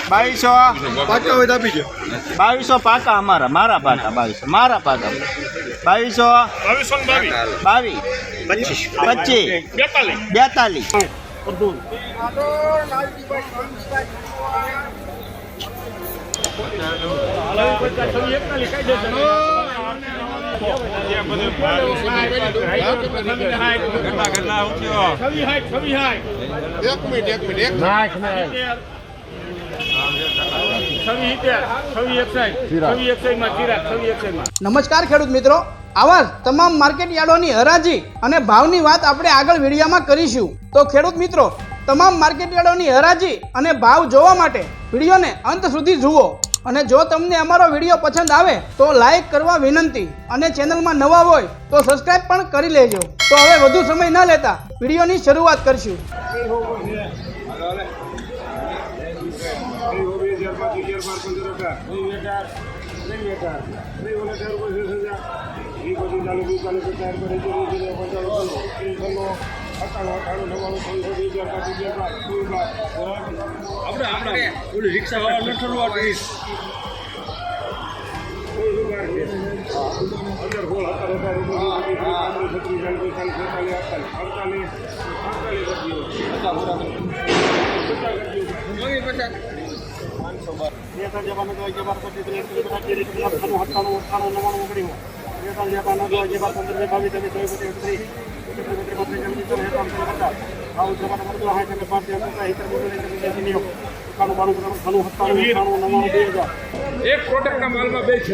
2200 પાકા હોય તો આપી દો. 2200 પાકા અમારા મારા પાકા 2200 મારા પાકા 2200 22 25 નમસ્કાર ખેડૂત મિત્રો, આવા જ તમામ માર્કેટ યાર્ડોની હરાજી અને ભાવની વાત આપણે આગળ વિડીયોમાં કરીશું. તો ખેડૂત મિત્રો, તમામ માર્કેટ યાર્ડોની હરાજી અને ભાવ જોવા માટે વિડીયોને અંત સુધી જુઓ. અને જો તમને અમારો વિડીયો પસંદ આવે તો લાઈક કરવા વિનંતી, અને ચેનલમાં નવા હોય તો સબસ્ક્રાઇબ પણ કરી લેજો. તો હવે વધુ સમય ન લેતા વિડીયોની શરૂઆત કરશું. એક પ્રોડક્ટના માલમાં બે છે.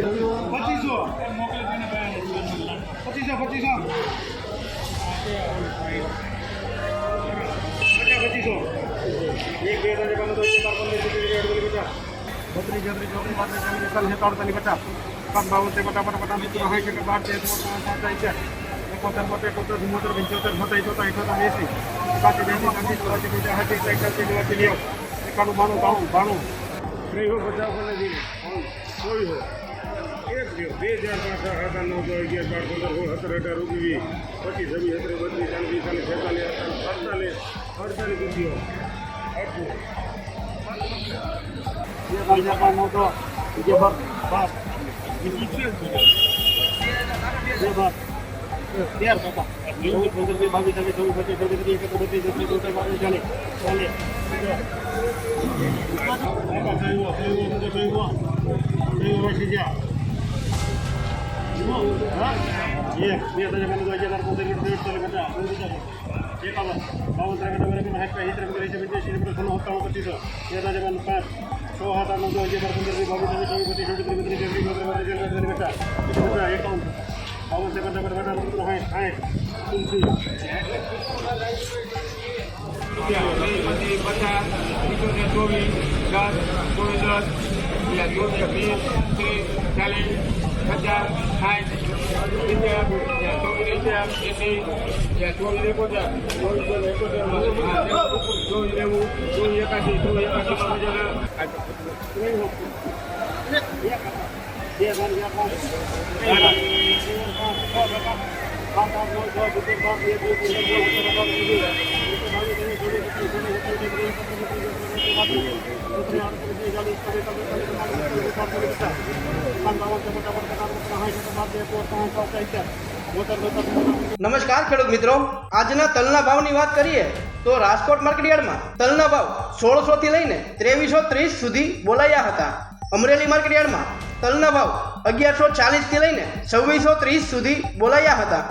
નમસ્કાર ખેડૂત મિત્રો, આજના તલના ભાવની વાત કરીએ તો રાજકોટ માર્કેટ યાર્ડમાં તલના ભાવ 1600 થી લઈને 2330 સુધી બોલાયા હતા. અમરેલી માર્કેટ યાર્ડમાં તલના ભાવ 1140 થી લઈને 2630 સુધી બોલાયા હતા.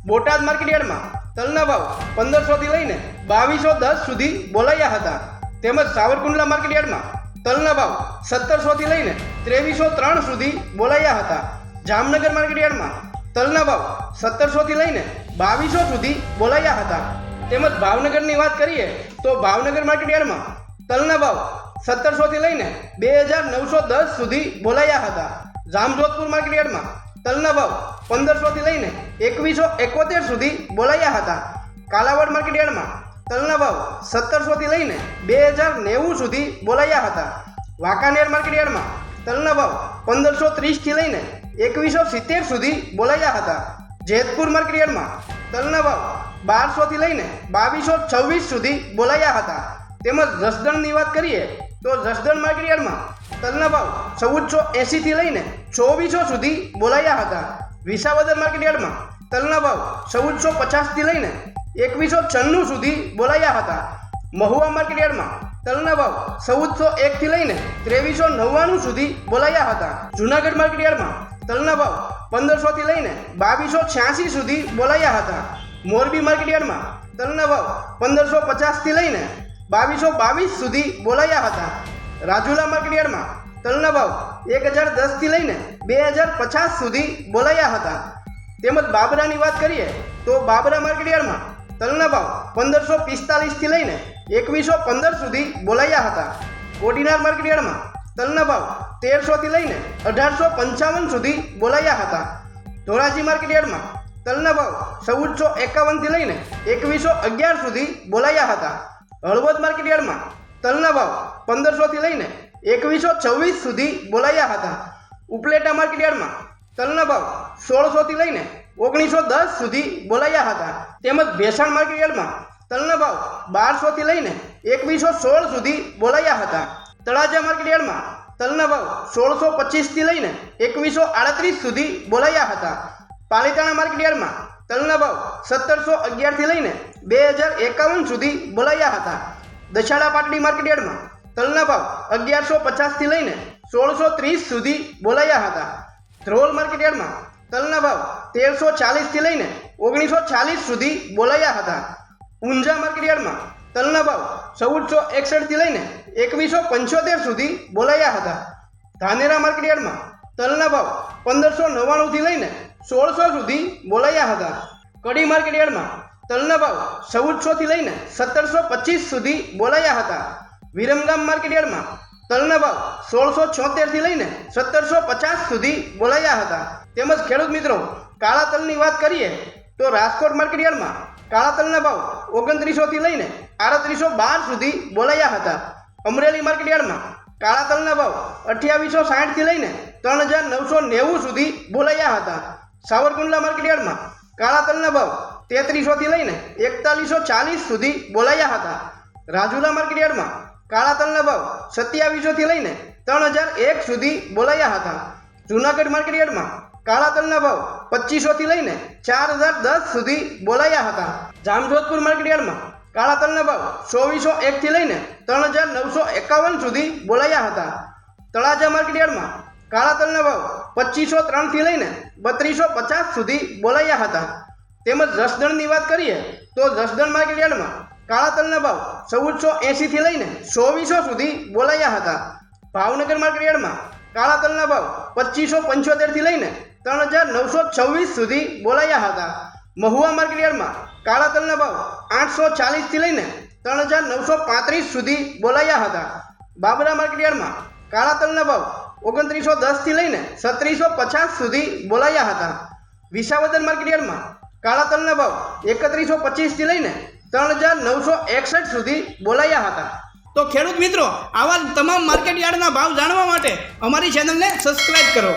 બોટાદ માર્કેટ યાર્ડમાં તલના ભાવ 1500 થી લઈને 2210 સુધી બોલાયા હતા. તેમજ સાવરકુંડલા માર્કેટ યાર્ડમાં તલના ભાવ 1700 થી લઈને 2303 સુધી બોલાયા હતા. જામનગર માર્કેટ યાર્ડમાં તલના ભાવ 1700 થી લઈને 2200 સુધી બોલાયા હતા. તેમજ ભાવનગરની વાત કરીએ તો ભાવનગર માર્કેટ યાર્ડમાં તલના ભાવ 1700 થી લઈને 2910 સુધી બોલાયા હતા. જામજોધપુર માર્કેટ યાર્ડમાં તલના ભાવ 1500 થી લઈને 2171 સુધી બોલાયા હતા. કાલાવડ માર્કેટ યાર્ડમાં તલના ભાવ 1700 થી લઈને 2090 સુધી બોલાયા હતા. વાંકાનેર માર્કેટ યાર્ડમાં તલના ભાવ 1530 થી લઈને 2170 સુધી બોલાયા હતા. જેતપુર માર્કેટ યાર્ડમાં તલના ભાવ 1200 થી લઈને 2226 સુધી બોલાયા હતા. તેમજ જસદણની વાત કરીએ તો જસદણ માર્કેટયાર્ડમાં તલના ભાવ 1480 થી લઈને 2400 સુધી બોલાયા હતા. વિસાવદર માર્કેટયાર્ડમાં તલના ભાવ 1450 થી લઈને 2196 સુધી બોલાયા હતા. મહુવા માર્કેટયાર્ડમાં તલના ભાવ 1401 થી લઈને 2399 સુધી બોલાયા હતા. જૂનાગઢ માર્કેટયાર્ડમાં તલના ભાવ 1500 થી લઈને 2286 સુધી બોલાયા હતા. મોરબી માર્કેટયાર્ડમાં તલના ભાવ 1550 થી લઈને 2222 સુધી બોલાયા હતા. રાજુલા માર્કેટયાર્ડમાં તલના ભાવ 1010 થી લઈને 2050 સુધી બોલાયા હતા. તેમજ બાબરાની વાત કરીએ તો બાબરા માર્કેટયાર્ડમાં તલના ભાવ 1545 થી લઈને 2115 સુધી બોલાયા હતા. કોડીનાર માર્કેટયાર્ડમાં તલના ભાવ 1300 થી લઈને 1855 સુધી બોલાયા હતા. ધોરાજી માર્કેટયાર્ડમાં તલના ભાવ 1451 થી લઈને 2111 સુધી બોલાયા હતા. હળવદ માર્કેટયાર્ડમાં તલના ભાવ 1500 થી લઈને 2124 સુધી બોલાયા હતા. ઉપલેટા માર્કેટયાર્ડમાં તલના ભાવ 1600 થી લઈને 1910 સુધી બોલાયા હતા. તેમજ ભેસાણ માર્કેટયાર્ડમાં તલના ભાવ 1200 થી લઈને 2116 સુધી બોલાયા હતા. તળાજા માર્કેટયાર્ડમાં તલના ભાવ 1625 થી લઈને 2138 સુધી બોલાયા હતા. પાલિતાણા માર્કેટયાર્ડમાં તલના ભાવ 1711 થી લઈને 2051 સુધી બોલાયા હતા. દશાડા પાટડી માર્કેટયાર્ડમાં તલના ભાવ 1150 થી લઈને 1630 સુધી બોલાયા હતા. ધ્રોલ માર્કેટયાર્ડમાં તલના ભાવ 1340 થી લઈને 1940 સુધી બોલાયા હતા. ઊંઝા માર્કેટયાર્ડમાં તલના ભાવ 1461 થી લઈને 2175 સુધી બોલાયા હતા. ધાનેરા માર્કેટયાર્ડમાં તલના ભાવ 1599 થી લઈને 1600 સુધી બોલાયા હતા. કડી માર્કેટયાર્ડમાં તલના ભાવ 1400 થી લઈને 1725 સુધી બોલાયા હતા. વિરમગામ માર્કેટયાર્ડમાં તલના ભાવ 1676 થી લઈને 1750 સુધી બોલાયા હતા. તેમજ ખેડૂત મિત્રો કાળા તલની વાત કરીએ તો રાજકોટ માર્કેટયાર્ડમાં કાળા તલના ભાવ 2900 થી લઈને 3812 સુધી બોલાયા હતા. અમરેલી માર્કેટયાર્ડમાં કાળા તલના ભાવ 2860 થી લઈને 3990 સુધી બોલાયા હતા. સાવરકુંડલા માર્કેટયાર્ડમાં કાળા તલના ભાવ 3300 થી લઈને 4140 સુધી બોલાયા હતા. રાજુલા માર્કેટયાર્ડમાં કાળા તલના ભાવ 2700 થી લઈને 3001 સુધી બોલાયા હતા. જૂનાગઢ માર્કેટયાર્ડમાં કાળા તલના ભાવ 2500 થી લઈને 4010 સુધી બોલાયા હતા. જામજોધપુર માર્કેટયાર્ડમાં કાળા તલના ભાવ 2401 થી લઈને 3951 સુધી બોલાયા હતા. તળાજા માર્કેટયાર્ડમાં કાળા તલના ભાવ 2503 થી લઈને 3250 સુધી બોલાયા હતા. તેમજ જસદણની વાત કરીએ તો જસદણ માર્કેટયાર્ડમાં કાળા તલના ભાવ 1480 થી લઈને 2400 સુધી બોલાયા હતા. ભાવનગર માર્કેટયાર્ડમાં કાળા તલના ભાવ 2575 થી લઈને 3926 સુધી બોલાયા હતા. મહુવા માર્કેટયાર્ડમાં કાળા તલના ભાવ 840 થી લઈને 3935 સુધી બોલાયા હતા. બાબરા માર્કેટયાર્ડમાં કાળા તલના ભાવ 2910 થી લઈને 3750 સુધી બોલાયા હતા. વિસાવદર માર્કેટયાર્ડમાં કાળા તલના ભાવ 3125 થી લઈને 3961 સુધી બોલાયા હતા. તો ખેડૂત મિત્રો આવા તમામ માર્કેટ યાર્ડના ભાવ જાણવા માટે અમારી ચેનલને સબસ્ક્રાઇબ કરો.